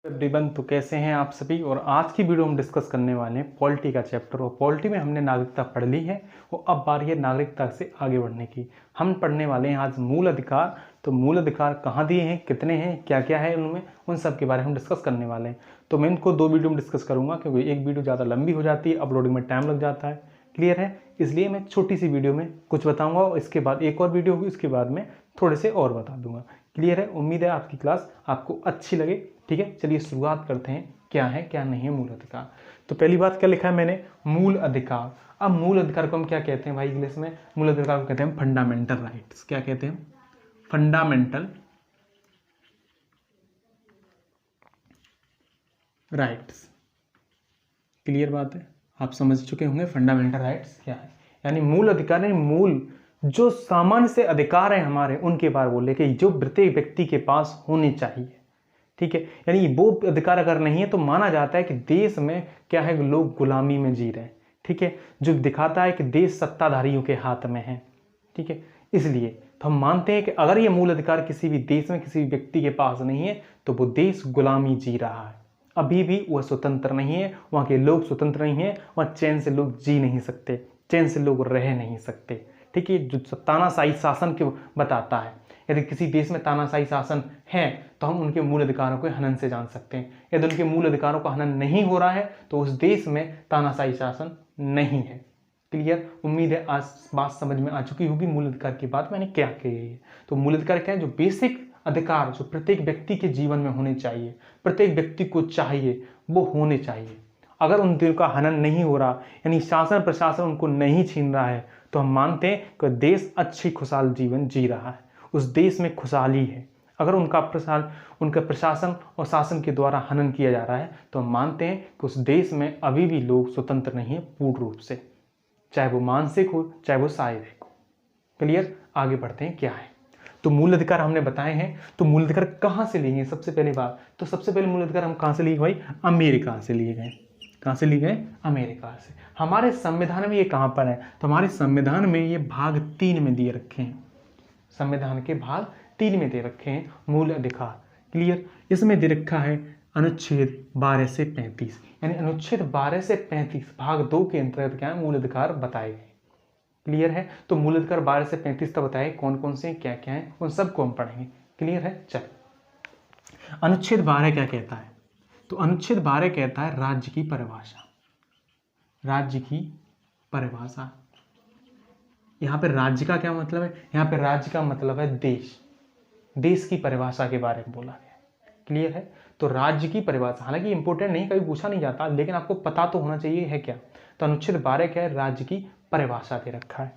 Everyone, तो कैसे हैं आप सभी। और आज की वीडियो हम डिस्कस करने वाले हैं पॉलिटी का चैप्टर। और पॉलिटी में हमने नागरिकता पढ़ ली है और अब बारी है नागरिकता से आगे बढ़ने की। हम पढ़ने वाले हैं आज मूल अधिकार। तो मूल अधिकार कहाँ दिए हैं, कितने हैं, क्या क्या है उनमें, उन सब के बारे में हम डिस्कस करने वाले हैं। तो मैं इनको 2 वीडियो में डिस्कस करूँगा क्योंकि एक वीडियो ज़्यादा लंबी हो जाती है, अपलोडिंग में टाइम लग जाता है। क्लियर है, इसलिए मैं छोटी सी वीडियो में कुछ बताऊँगा और इसके बाद एक और वीडियो होगी, उसके बाद में थोड़े से और बता दूंगा। क्लियर है, उम्मीद है आपकी क्लास आपको अच्छी लगे। ठीक है, चलिए शुरुआत करते हैं, क्या है क्या नहीं है मूल अधिकार। तो पहली बात क्या लिखा है मैंने, मूल अधिकार। अब मूल अधिकार को हम क्या कहते हैं भाई इंग्लिश में, मूल अधिकार को कहते हैं फंडामेंटल राइट्स। क्या कहते हैं, फंडामेंटल राइट्स। क्लियर बात है, आप समझ चुके होंगे फंडामेंटल राइट्स क्या है। यानी मूल अधिकार, यानी मूल जो सामान्य से अधिकार है हमारे, उनके बारे में बोले कि जो प्रत्येक व्यक्ति के पास होने चाहिए। ठीक है, यानी वो अधिकार अगर नहीं है तो माना जाता है कि देश में क्या है, लोग गुलामी में जी रहे हैं। ठीक है, जो दिखाता है कि देश सत्ताधारियों के हाथ में है। ठीक है, इसलिए तो हम मानते हैं कि अगर ये मूल अधिकार किसी भी देश में किसी भी व्यक्ति के पास नहीं है तो वो देश गुलामी जी रहा है। अभी भी वह स्वतंत्र नहीं है, वहाँ के लोग स्वतंत्र नहीं है, वहाँ चैन से लोग जी नहीं सकते, चैन से लोग रह नहीं सकते। ठीक है, जो तानाशाही शासन के बताता है, यदि किसी देश में तानाशाही शासन है तो हम उनके मूल अधिकारों को हनन से जान सकते हैं। यदि उनके मूल अधिकारों का हनन नहीं हो रहा है तो उस देश में तानाशाही शासन नहीं है। क्लियर, उम्मीद है आज बात समझ में आ चुकी होगी मूल अधिकार की बात मैंने क्या कही है। तो मूल अधिकार क्या है, जो बेसिक अधिकार जो प्रत्येक व्यक्ति के जीवन में होने चाहिए, प्रत्येक व्यक्ति को चाहिए, वो होने चाहिए। अगर उनका हनन नहीं हो रहा, यानी शासन प्रशासन उनको नहीं छीन रहा है, तो हम मानते हैं कि देश अच्छी खुशहाल जीवन जी रहा है, उस देश में खुशहाली है। अगर उनका प्रशासन और शासन के द्वारा हनन किया जा रहा है तो हम मानते हैं कि उस देश में अभी भी लोग स्वतंत्र नहीं है पूर्ण रूप से, चाहे वो मानसिक हो चाहे वो शारीरिक हो। क्लियर, आगे बढ़ते हैं क्या है। तो मूल अधिकार हमने बताए हैं। तो मूल अधिकार कहाँ से लिए गए, सबसे पहली बात तो सबसे पहले मूल अधिकार हम कहाँ से लिए भाई, अमेरिका से लिए गए। कहाँ से लिए गए, अमेरिका से। हमारे संविधान में ये कहाँ पर है, तो हमारे संविधान में ये भाग 3 में दिए रखे हैं। संविधान के भाग 3 में दे रखे हैं मूल अधिकार। क्लियर, इसमें दे रखा है अनुच्छेद 12 से 35, यानी अनुच्छेद 12 से 35 भाग 2 के अंतर्गत क्या है, मूल अधिकार बताए गए। क्लियर है, तो मूल अधिकार 12 से 35 तक बताए कौन कौन से क्या क्या है, उन सबको हम पढ़ेंगे। क्लियर है, चल अनुच्छेद 12 क्या कहता है, तो अनुच्छेद 12 कहता है राज्य की परिभाषा। राज्य की परिभाषा, यहाँ पे राज्य का क्या मतलब है, यहाँ पे राज्य का मतलब है देश, देश की परिभाषा के बारे में बोला गया है। क्लियर है, तो राज्य की परिभाषा हालांकि इंपॉर्टेंट नहीं, कभी पूछा नहीं जाता, लेकिन आपको पता तो होना चाहिए है क्या। तो अनुच्छेद 12 क्या है, राज्य की परिभाषा दे रखा है।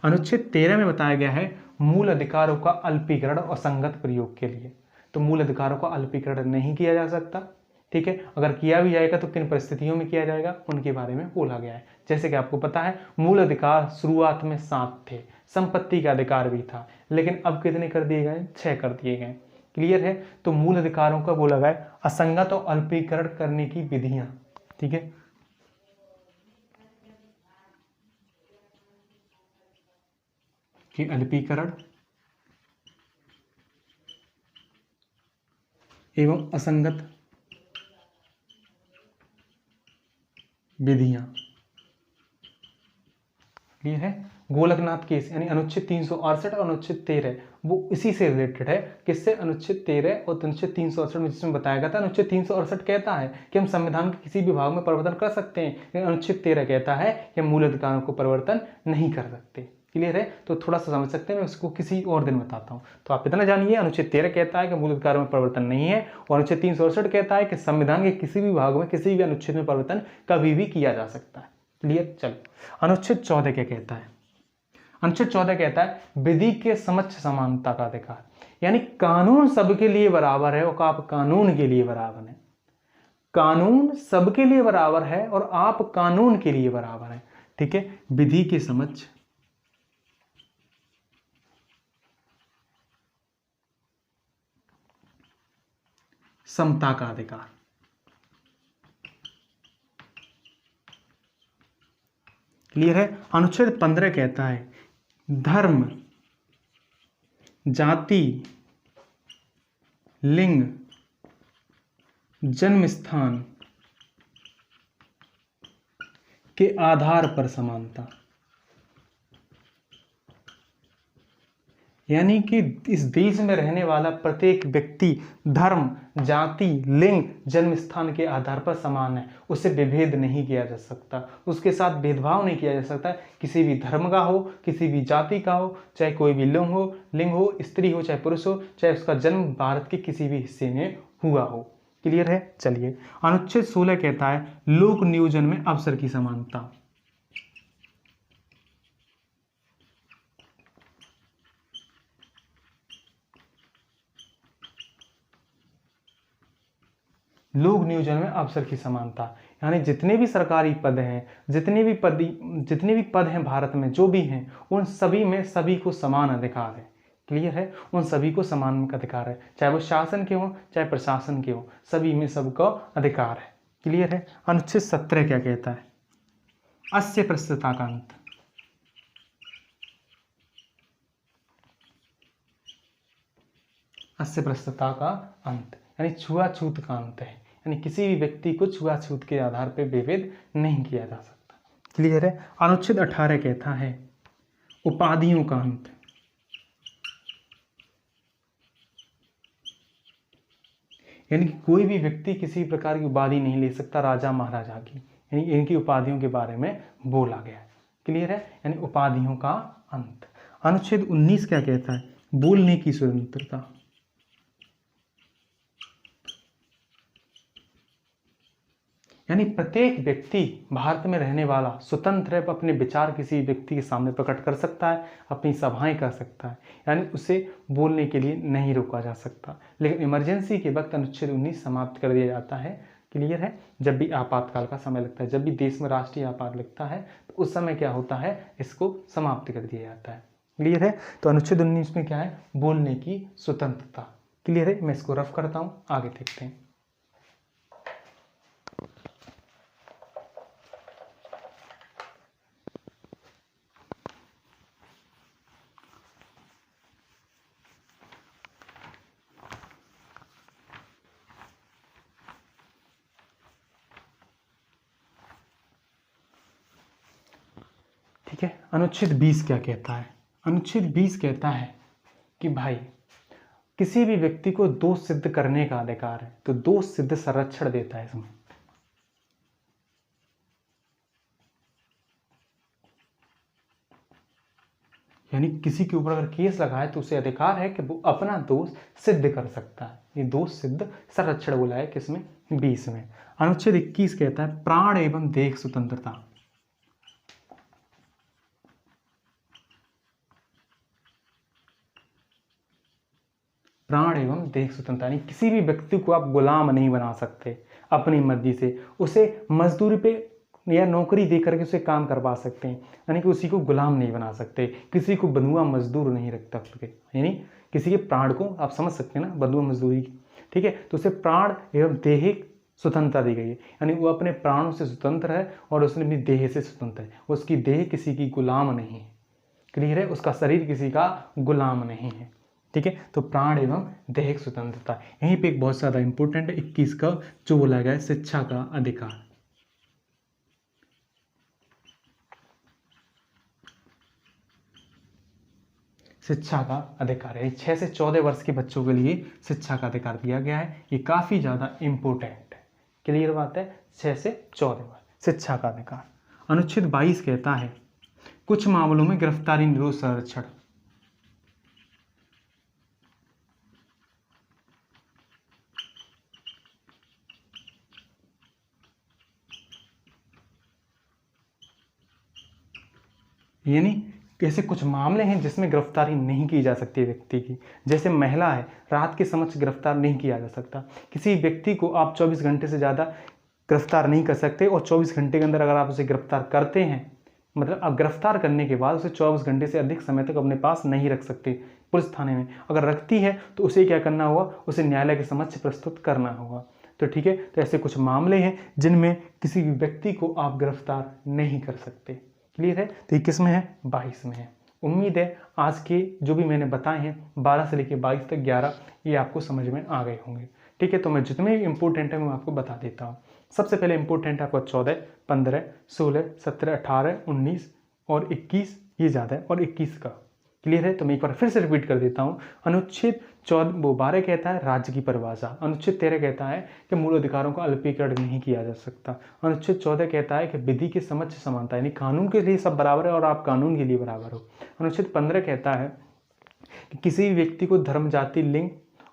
अनुच्छेद 13 में बताया गया है मूल अधिकारों का अल्पीकरण और संगत प्रयोग के लिए। तो मूल अधिकारों का अल्पीकरण नहीं किया जा सकता। ठीक है, अगर किया भी जाएगा तो किन परिस्थितियों में किया जाएगा, उनके बारे में बोला गया है। जैसे कि आपको पता है मूल अधिकार शुरुआत में 7 थे, संपत्ति का अधिकार भी था, लेकिन अब कितने कर दिए गए, 6 कर दिए गए। क्लियर है, तो मूल अधिकारों का बोला गया असंगत और अल्पीकरण करने की विधियां। ठीक है, कि अल्पीकरण एवं असंगत विधियां। क्लियर है, गोलकनाथ केस यानी अनुच्छेद 368 और अनुच्छेद 13 वो इसी से रिलेटेड है। किससे, अनुच्छेद 13 और अनुच्छेद 368 में, जिसमें बताया गया था अनुच्छेद 368 कहता है कि हम संविधान के किसी भी भाग में परिवर्तन कर सकते हैं, लेकिन अनुच्छेद 13 कहता है कि हम मूल अधिकारों को परिवर्तन नहीं कर सकते। क्लियर है, तो थोड़ा सा समझ सकते हैं, मैं उसको किसी और दिन बताता हूँ। तो आप इतना जानिए, अनुच्छेद 13 कहता है कि मूल अधिकारों में परिवर्तन नहीं है, और अनुच्छेद 368 कहता है कि संविधान के किसी भी भाग में किसी भी अनुच्छेद में परिवर्तन कभी भी किया जा सकता है। क्लियर, चलो अनुच्छेद 14 क्या कहता है, अनुच्छेद 14 कहता है विधि के समक्ष समानता का अधिकार, यानी कानून सबके लिए बराबर है और आप कानून के लिए बराबर हैं। कानून सबके लिए बराबर है और आप कानून के लिए बराबर हैं। ठीक है, विधि के समक्ष समता का अधिकार। क्लियर है, अनुच्छेद 15 कहता है धर्म, जाति, लिंग, जन्म स्थान के आधार पर समानता, यानी कि इस देश में रहने वाला प्रत्येक व्यक्ति धर्म, जाति, लिंग, जन्म स्थान के आधार पर समान है, उससे विभेद नहीं किया जा सकता, उसके साथ भेदभाव नहीं किया जा सकता, किसी भी धर्म का हो, किसी भी जाति का हो, चाहे कोई भी लिंग हो, स्त्री हो चाहे पुरुष हो, चाहे उसका जन्म भारत के किसी भी हिस्से में हुआ हो। क्लियर है? चलिए, अनुच्छेद 16 कहता है लोक नियोजन में अवसर की समानता। लोक नियोजन में अवसर की समानता, यानी जितने भी सरकारी पद हैं, जितने भी पद हैं भारत में जो भी हैं, उन सभी में सभी को समान अधिकार है। क्लियर है? उन सभी को समान अधिकार है, चाहे वो शासन के हों चाहे प्रशासन के हों, सभी में सबका अधिकार है। क्लियर है? अनुच्छेद 17 क्या कहता है? अस्य प्रस्तुता का अंत। अस्य प्रस्तुता का अंत यानी छुआछूत का अंत है, यानी किसी भी व्यक्ति को छुआछूत के आधार पर विभेद नहीं किया जा सकता। क्लियर है? अनुच्छेद 18 कहता है उपाधियों का अंत। यानी कोई भी व्यक्ति किसी प्रकार की उपाधि नहीं ले सकता राजा महाराजा की, यानी इनकी उपाधियों के बारे में बोला गया है। क्लियर है? यानी उपाधियों का अंत। अनुच्छेद 19 क्या कहता है? बोलने की स्वतंत्रता। यानी प्रत्येक व्यक्ति भारत में रहने वाला स्वतंत्र है, अपने विचार किसी व्यक्ति के सामने प्रकट कर सकता है, अपनी सभाएं कर सकता है, यानी उसे बोलने के लिए नहीं रोका जा सकता। लेकिन इमरजेंसी के वक्त अनुच्छेद 19 समाप्त कर दिया जाता है। क्लियर है? जब भी आपातकाल का समय लगता है, जब भी देश में राष्ट्रीय आपात लगता है, तो उस समय क्या होता है, इसको समाप्त कर दिया जाता है। क्लियर है? तो अनुच्छेद 19 में क्या है? बोलने की स्वतंत्रता। क्लियर है? मैं इसको रफ करता हूँ, आगे देखते हैं। ठीक है, अनुच्छेद 20 क्या कहता है? अनुच्छेद 20 कहता है कि भाई किसी भी व्यक्ति को दोष सिद्ध करने का अधिकार है, तो दोष सिद्ध संरक्षण देता है इसमें। यानी किसी के ऊपर अगर केस लगाए तो उसे अधिकार है कि वो अपना दोष सिद्ध कर सकता है। ये दोष सिद्ध संरक्षण बोला है किसमें? 20 में। अनुच्छेद 21 कहता है प्राण एवं देह स्वतंत्रता। प्राण एवं देह स्वतंत्रता, यानी किसी भी व्यक्ति को आप गुलाम नहीं बना सकते अपनी मर्जी से, उसे मजदूरी पे या नौकरी दे करके उसे काम करवा सकते हैं, यानी कि उसी को गुलाम नहीं बना सकते, किसी को बंधुआ मजदूर नहीं रख सकते, यानी किसी के प्राण को आप समझ सकते हैं ना, बंधुआ मजदूरी। ठीक है? तो उसे प्राण एवं देहिक स्वतंत्रता दी गई है, यानी वो अपने प्राणों से स्वतंत्र है और उसने अपनी देह से स्वतंत्र है, उसकी देह किसी की गुलाम नहीं है। क्लियर है? उसका शरीर किसी का गुलाम नहीं है। ठीक है? तो प्राण एवं दैहिक स्वतंत्रता। यहीं पे एक बहुत ज़्यादा इंपॉर्टेंट है 21 का जो बोला गया है शिक्षा का अधिकार। शिक्षा का अधिकार है 6 से 14 वर्ष के बच्चों के लिए शिक्षा का अधिकार दिया गया है, ये काफ़ी ज़्यादा इंपॉर्टेंट है। क्लियर बात है? 6 से 14 वर्ष शिक्षा का अधिकार। अनुच्छेद 22 कहता है कुछ मामलों में गिरफ्तारी निरोध संरक्षण। यानी ऐसे कुछ मामले हैं जिसमें गिरफ्तारी नहीं की जा सकती व्यक्ति की, जैसे महिला है, रात के समक्ष गिरफ्तार नहीं किया जा सकता। किसी व्यक्ति को आप 24 घंटे से ज़्यादा गिरफ्तार नहीं कर सकते, और 24 घंटे के अंदर अगर आप उसे गिरफ्तार करते हैं, मतलब आप गिरफ्तार करने के बाद उसे 24 घंटे से अधिक समय तक अपने पास नहीं रख सकते पुलिस थाने में। अगर रखती है तो उसे क्या करना होगा? उसे न्यायालय के समक्ष प्रस्तुत करना होगा। तो ठीक है, तो ऐसे कुछ मामले हैं जिनमें किसी भी व्यक्ति को आप गिरफ्तार नहीं कर सकते। क्लियर है? तो ये किस में है? 22 में है। उम्मीद है आज के जो भी मैंने बताए हैं 12 से लेकर 22 तक 11 ये आपको समझ में आ गए होंगे। ठीक है, तो मैं जितने भी इंपॉर्टेंट है मैं आपको बता देता हूँ। सबसे पहले इंपॉर्टेंट है आपको 14, 15, 16, 17, 18, 19 और 21, ये ज़्यादा है, और 21 का। क्लियर है? तो मैं एक बार फिर से रिपीट कर देता हूँ। अनुच्छेद 12 कहता है राज्य की परिभाषा। अनुच्छेद 13 कहता है कि मूल अधिकारों का अल्पीकरण नहीं किया जा सकता। अनुच्छेद 14 कहता है कि विधि के समक्ष समानता, यानी कानून के लिए सब बराबर है और आप कानून के लिए बराबर हो। अनुच्छेद 15 कहता है कि किसी भी व्यक्ति को धर्म, जाति, लिंग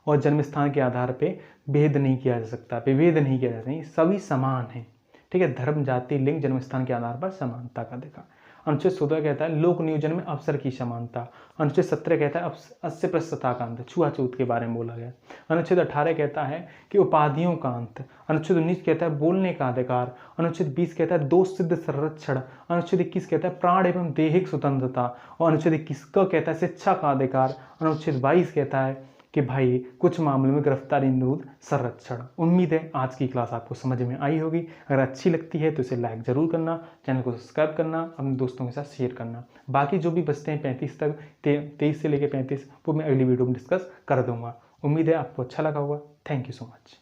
और जन्म स्थान के आधार पर भेद नहीं किया जा सकता, विभेद नहीं किया जा सकता, सभी समान हैं। ठीक है, धर्म, जाति, लिंग, जन्म स्थान के आधार पर समानता का अधिकार। अनुच्छेद 16 कहता है लोक नियोजन में अवसर की समानता। अनुच्छेद 17 कहता है अस्पृश्यता का अंत, छुआछूत के बारे में बोला गया। अनुच्छेद 18 कहता है कि उपाधियों का अंत। अनुच्छेद 19 कहता है बोलने का अधिकार। अनुच्छेद 20 कहता है दोष सिद्ध संरक्षण। अनुच्छेद 21 कहता है प्राण एवं दैहिक स्वतंत्रता, और अनुच्छेद 21 का कहता है शिक्षा का अधिकार। अनुच्छेद 22 कहता है कि भाई कुछ मामलों में गिरफ्तारी निरोध संरक्षण। उम्मीद है आज की क्लास आपको समझ में आई होगी। अगर अच्छी लगती है तो इसे लाइक जरूर करना, चैनल को सब्सक्राइब करना, अपने दोस्तों के साथ शेयर करना। बाकी जो भी बचते हैं 35 तक, 23 से लेकर 35, वो मैं अगली वीडियो में डिस्कस कर दूंगा। उम्मीद है आपको अच्छा लगा होगा। Thank you so much.